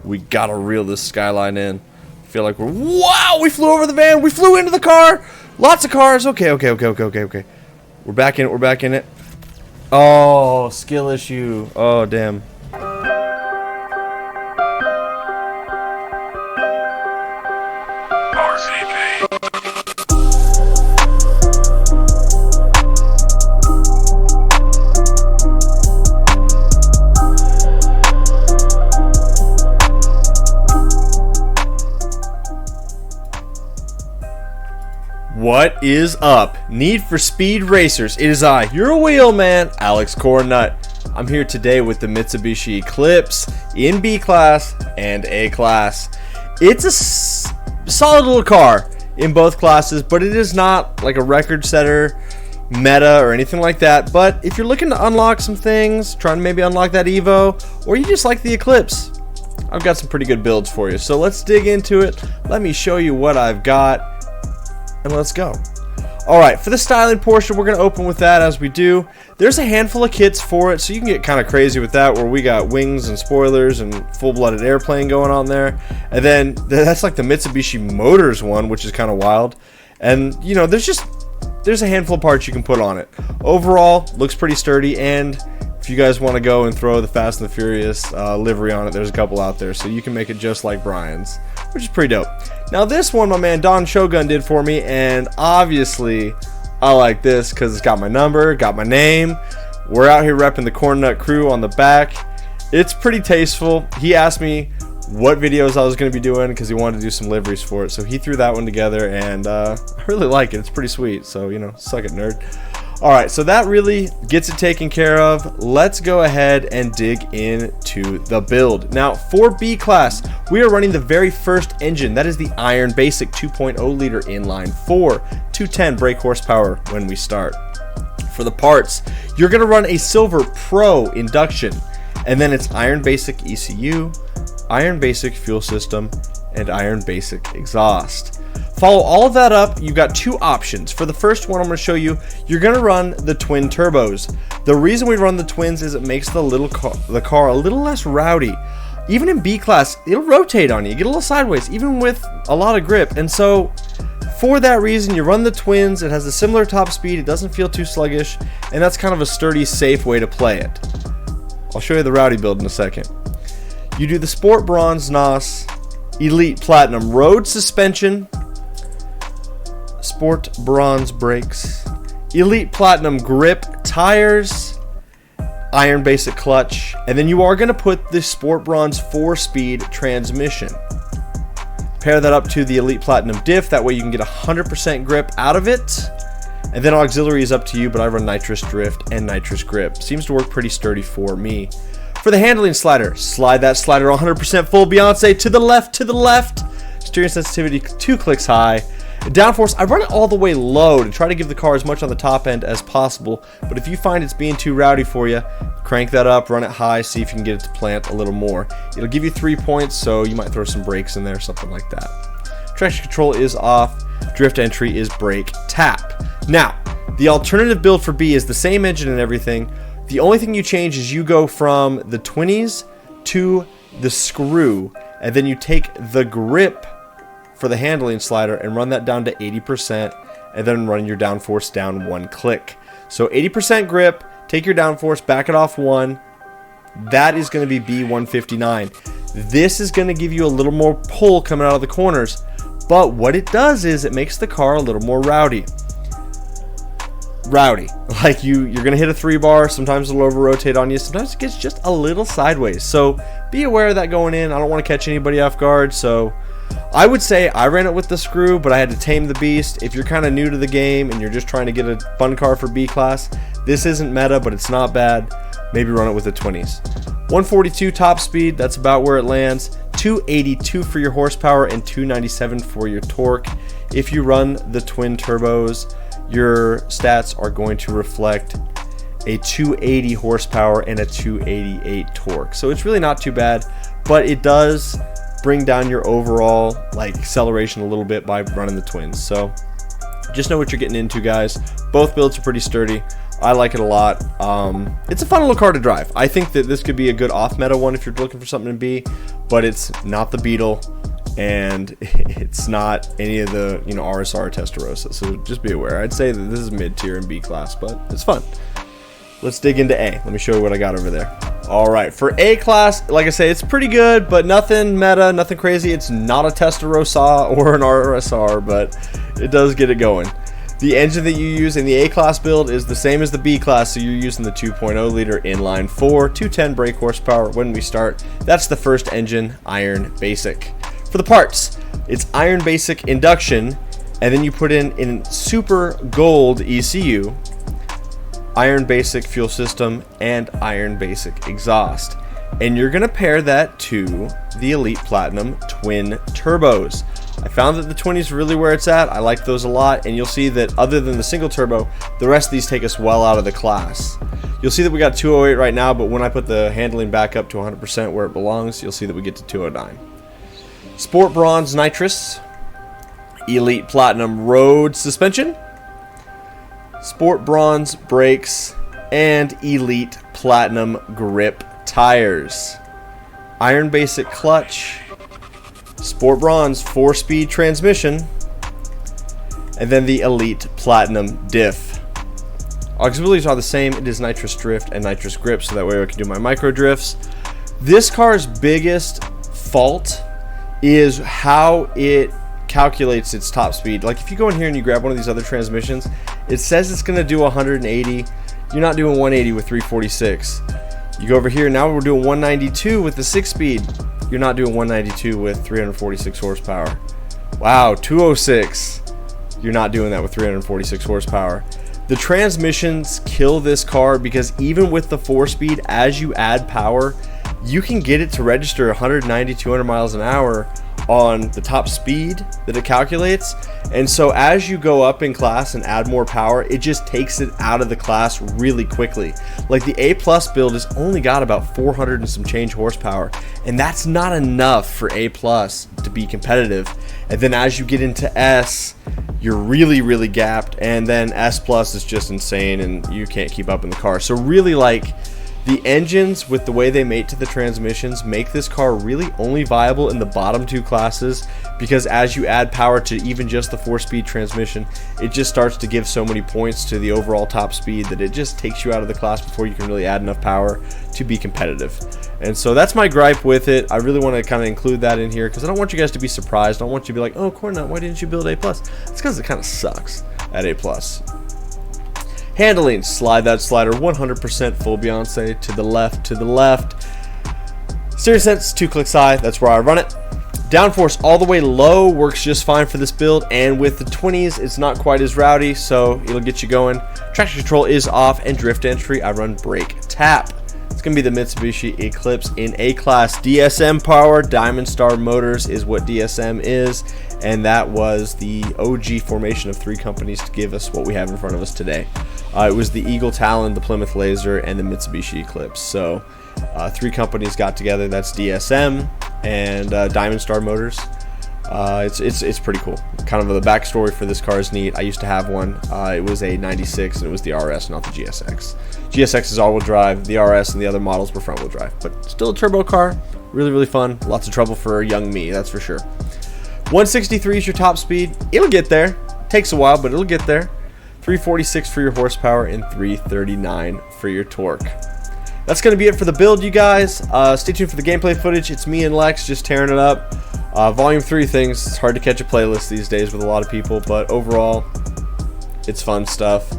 We gotta reel this Skyline in. I feel like we're... Wow! We flew over the van! We flew into the car! Lots of cars! Okay. We're back in it. We're back in it. Oh, skill issue. Oh, damn. What is up, Need for Speed Racers? It is I, your wheelman, Alex Cornnut. I'm here today with the Mitsubishi Eclipse in B class and A class. It's a solid little car in both classes, but it is not like a record setter, meta, or anything like that. But if you're looking to unlock some things, trying to maybe unlock that Evo, or you just like the Eclipse, I've got some pretty good builds for you. So let's dig into it. Let me show you what I've got. And let's go. Alright, for the styling portion, we're going to open with that as we do. There's a handful of kits for it, so you can get kind of crazy with that, where we got wings and spoilers and full-blooded airplane going on there. And then that's like the Mitsubishi Motors one, which is kind of wild. And, you know, there's a handful of parts you can put on it. Overall, looks pretty sturdy, and if you guys want to go and throw the Fast and the Furious livery on it, there's a couple out there, so you can make it just like Brian's, which is pretty dope. Now this one, my man Don Shogun did for me, and obviously I like this because it's got my number, got my name. We're out here repping the Cornnut crew on the back. It's pretty tasteful. He asked me what videos I was going to be doing because he wanted to do some liveries for it, so he threw that one together, and I really like it. It's pretty sweet, so, you know, suck it, nerd. Alright, so that really gets it taken care of. Let's go ahead and dig into the build. Now, for B class, we are running the very first engine. That is the Iron Basic 2.0 liter inline 4, 210 brake horsepower when we start. For the parts, you're going to run a Silver Pro induction, and then it's Iron Basic ECU, Iron Basic fuel system, and Iron Basic exhaust. Follow all of that up. You've got two options. For the first one I'm going to show you, you're going to run the twin turbos. The reason we run the twins is it makes the car a little less rowdy. Even in B class, it'll rotate on you, get a little sideways, even with a lot of grip. And so for that reason, you run the twins. It has a similar top speed. It doesn't feel too sluggish, and that's kind of a sturdy, safe way to play it. I'll show you the rowdy build in a second. You do the Sport Bronze NOS Elite Platinum road suspension, Sport Bronze brakes, Elite Platinum grip tires, Iron Basic clutch, and then you are going to put the Sport Bronze 4-speed transmission. Pair that up to the Elite Platinum diff, that way you can get 100% grip out of it. And then auxiliary is up to you, but I run nitrous drift and nitrous grip. Seems to work pretty sturdy for me. For the handling slider, slide that slider 100% full Beyonce to the left. Steering sensitivity 2 clicks high. Downforce, I run it all the way low to try to give the car as much on the top end as possible, but if you find it's being too rowdy for you, crank that up, run it high, see if you can get it to plant a little more. It'll give you 3 points, so you might throw some brakes in there, something like that. Traction control is off, drift entry is brake tap. Now, the alternative build for B is the same engine and everything. The only thing you change is you go from the 20s to the screw, and then you take the grip for the handling slider and run that down to 80%, and then run your downforce down 1 click. So 80% grip, take your downforce, back it off 1. That is going to be B159. This is going to give you a little more pull coming out of the corners, but what it does is it makes the car a little more rowdy. Like you're going to hit a 3-bar, sometimes it'll over rotate on you, sometimes it gets just a little sideways. So be aware of that going in. I don't want to catch anybody off guard, so I would say I ran it with the screw, but I had to tame the beast. If you're kind of new to the game and you're just trying to get a fun car for B class, this isn't meta, but it's not bad. Maybe run it with the 20s. 142 top speed, that's about where it lands. 282 for your horsepower and 297 for your torque. If you run the twin turbos, your stats are going to reflect a 280 horsepower and a 288 torque. So it's really not too bad, but it does bring down your overall acceleration a little bit by running the twins. So just know what you're getting into, guys. Both builds are pretty sturdy. I like it a lot. It's a fun little car to drive. I think that this could be a good off-meta one if you're looking for something to be, but it's not the Beetle, and it's not any of the RSR Testarossa. So just be aware. I'd say that this is mid-tier in B class, but it's fun. Let's dig into A. Let me show you what I got over there. All right, for A class, like I say, it's pretty good, but nothing meta, nothing crazy. It's not a Testarossa or an RSR, but it does get it going. The engine that you use in the A class build is the same as the B class, so you're using the 2.0 liter inline 4, 210 brake horsepower when we start. That's the first engine, Iron Basic. For the parts, it's Iron Basic induction, and then you put in Super Gold ECU, Iron Basic fuel system, and Iron Basic exhaust. And you're going to pair that to the Elite Platinum twin turbos. I found that the 20 is really where it's at. I like those a lot, and you'll see that other than the single turbo, the rest of these take us well out of the class. You'll see that we got 208 right now, but when I put the handling back up to 100% where it belongs, you'll see that we get to 209. Sport Bronze Nitrous, Elite Platinum Road Suspension, Sport Bronze Brakes, and Elite Platinum Grip Tires. Iron Basic Clutch, Sport Bronze 4-speed transmission, and then the Elite Platinum Diff. Auxiliaries are the same. It is nitrous drift and nitrous grip, so that way I can do my micro drifts. This car's biggest fault is how it calculates its top speed. Like if you go in here and you grab one of these other transmissions, it says it's going to do 180. You're not doing 180 with 346. You go over here, now we're doing 192 with the 6-speed. You're not doing 192 with 346 horsepower. Wow, 206. You're not doing that with 346 horsepower. The transmissions kill this car because even with the 4-speed, as you add power, you can get it to register 190, 200 miles an hour on the top speed that it calculates. And so as you go up in class and add more power, it just takes it out of the class really quickly. Like the A plus build has only got about 400 and some change horsepower, and that's not enough for A plus to be competitive. And then as you get into S, you're really gapped, and then S plus is just insane and you can't keep up in the car. So really, like, the engines with the way they mate to the transmissions make this car really only viable in the bottom two classes, because as you add power to even just the 4-speed transmission, it just starts to give so many points to the overall top speed that it just takes you out of the class before you can really add enough power to be competitive. And so that's my gripe with it. I really want to kind of include that in here because I don't want you guys to be surprised. I don't want you to be like, oh, Cornnut, why didn't you build A+? It's because it kind of sucks at A+. Handling, slide that slider 100% full Beyonce to the left, to the left. Steering sense, 2 clicks high, that's where I run it. Downforce all the way low works just fine for this build, and with the 20s, it's not quite as rowdy, so it'll get you going. Traction control is off, and drift entry, I run brake tap. It's going to be the Mitsubishi Eclipse in A-Class DSM power. Diamond Star Motors is what DSM is, and that was the OG formation of 3 companies to give us what we have in front of us today. It was the Eagle Talon, the Plymouth Laser, and the Mitsubishi Eclipse. So 3 companies got together. That's DSM and Diamond Star Motors. It's pretty cool. Kind of the backstory for this car is neat. I used to have one. It was a 96, and it was the RS, not the GSX. GSX is all-wheel drive. The RS and the other models were front-wheel drive, but still a turbo car. Really fun. Lots of trouble for young me, that's for sure. 163 is your top speed. It'll get there. Takes a while, but it'll get there. 346 for your horsepower and 339 for your torque. That's going to be it for the build, you guys. Stay tuned for the gameplay footage. It's me and Lex just tearing it up. Volume 3 things. It's hard to catch a playlist these days with a lot of people, but overall, it's fun stuff.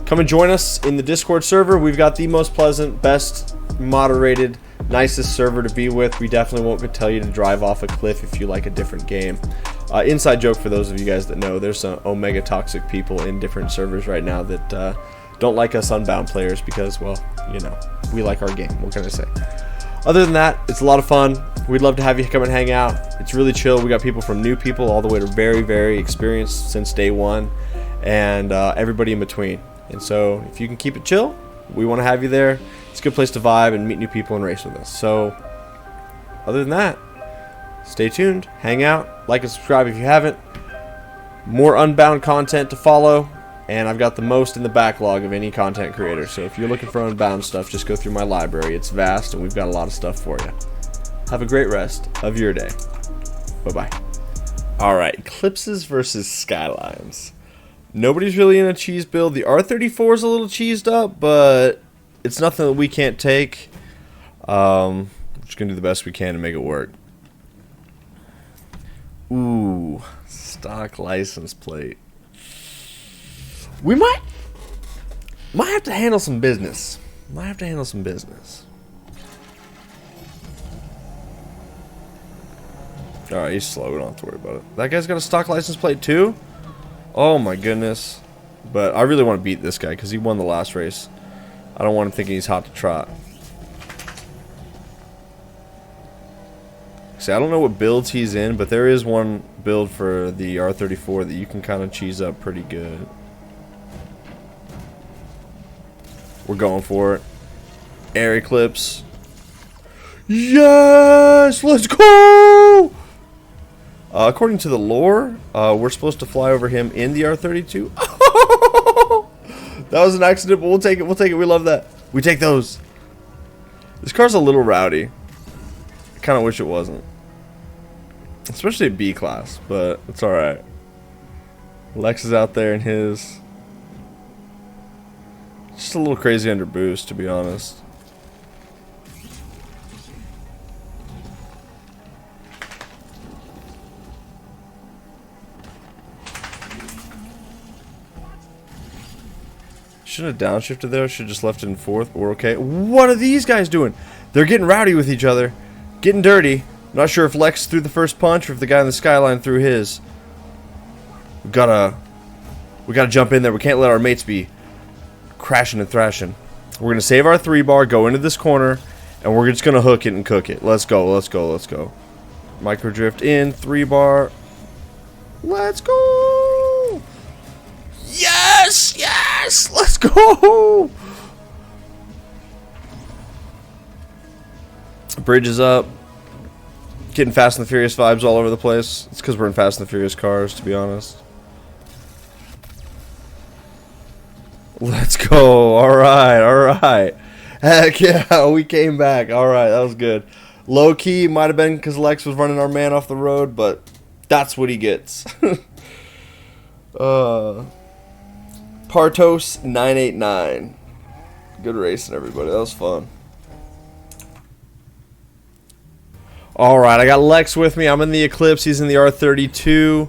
Come and join us in the Discord server. We've got the most pleasant, best moderated, nicest server to be with. We definitely won't tell you to drive off a cliff if you like a different game. Inside joke for those of you guys that know, there's some omega toxic people in different servers right now that don't like us Unbound players because, well, you know, we like our game. What can I say? Other than that, it's a lot of fun. We'd love to have you come and hang out. It's really chill. We got people from new people all the way to very experienced since day one, and everybody in between. And so if you can keep it chill, we want to have you there. It's a good place to vibe and meet new people and race with us. So other than that, stay tuned, hang out, like and subscribe if you haven't. More Unbound content to follow. And I've got the most in the backlog of any content creator. So if you're looking for Unbound stuff, just go through my library. It's vast, and we've got a lot of stuff for you. Have a great rest of your day. Bye-bye. Alright, Eclipses versus Skylines. Nobody's really in a cheese build. The R34 is a little cheesed up, but it's nothing that we can't take. We're just going to do the best we can to make it work. Ooh, stock license plate. We might have to handle some business. Alright, he's slow. We don't have to worry about it. That guy's got a stock license plate too? Oh my goodness. But I really want to beat this guy because he won the last race. I don't want him thinking he's hot to trot. See, I don't know what builds he's in, but there is one build for the R34 that you can kind of cheese up pretty good. We're going for it. Air Eclipse. Yes! Let's go! According to the lore, we're supposed to fly over him in the R32. That was an accident, but we'll take it. We'll take it. We love that. We take those. This car's a little rowdy. I kind of wish it wasn't. Especially a B class, but it's alright. Lex is out there in his... Just a little crazy under boost, to be honest. Shouldn't have downshifted there. Should have just left it in fourth, but we're okay. What are these guys doing? They're getting rowdy with each other. Getting dirty. Not sure if Lex threw the first punch or if the guy in the skyline threw his. We gotta jump in there. We can't let our mates be crashing and thrashing. We're gonna save our 3-bar, go into this corner, and we're just gonna hook it and cook it. Let's go, let's go, let's go. Micro drift in, 3-bar. Let's go! Yes! Yes! Let's go! Bridge is up. Getting Fast and the Furious vibes all over the place. It's because we're in Fast and the Furious cars, to be honest. Let's go. Alright, alright. Heck yeah, we came back. Alright, that was good. Low key, might have been because Lex was running our man off the road, but that's what he gets. Partos 989. Good racing, everybody. That was fun. Alright, I got Lex with me. I'm in the Eclipse. He's in the R32.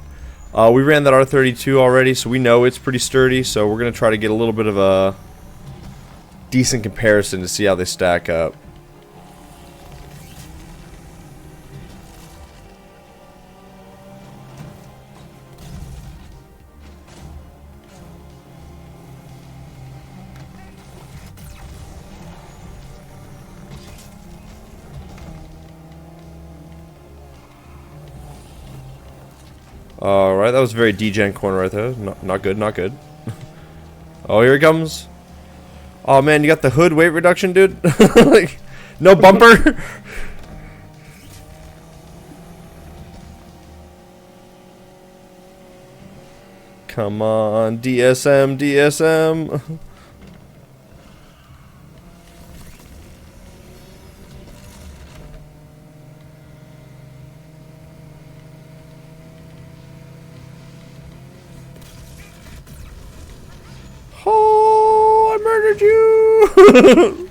We ran that R32 already, so we know it's pretty sturdy. So we're going to try to get a little bit of a decent comparison to see how they stack up. Alright, that was a very degen corner right there. Not good, not good. Oh, here he comes. Oh man, you got the hood weight reduction, dude? Like, no bumper? Come on, DSM, DSM. Oh, I murdered you!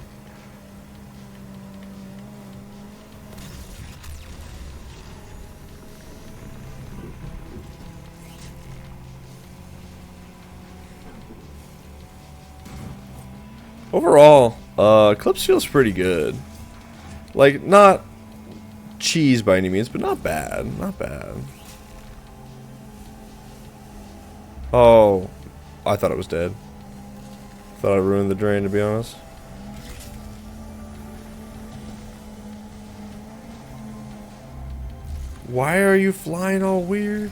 Overall, Eclipse feels pretty good. Like, not cheese by any means, but not bad. Not bad. Oh, I thought it was dead. Thought I ruined the drain, to be honest. Why are you flying all weird?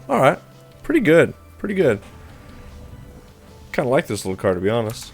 Alright. Pretty good. Pretty good. Kind of like this little car, to be honest.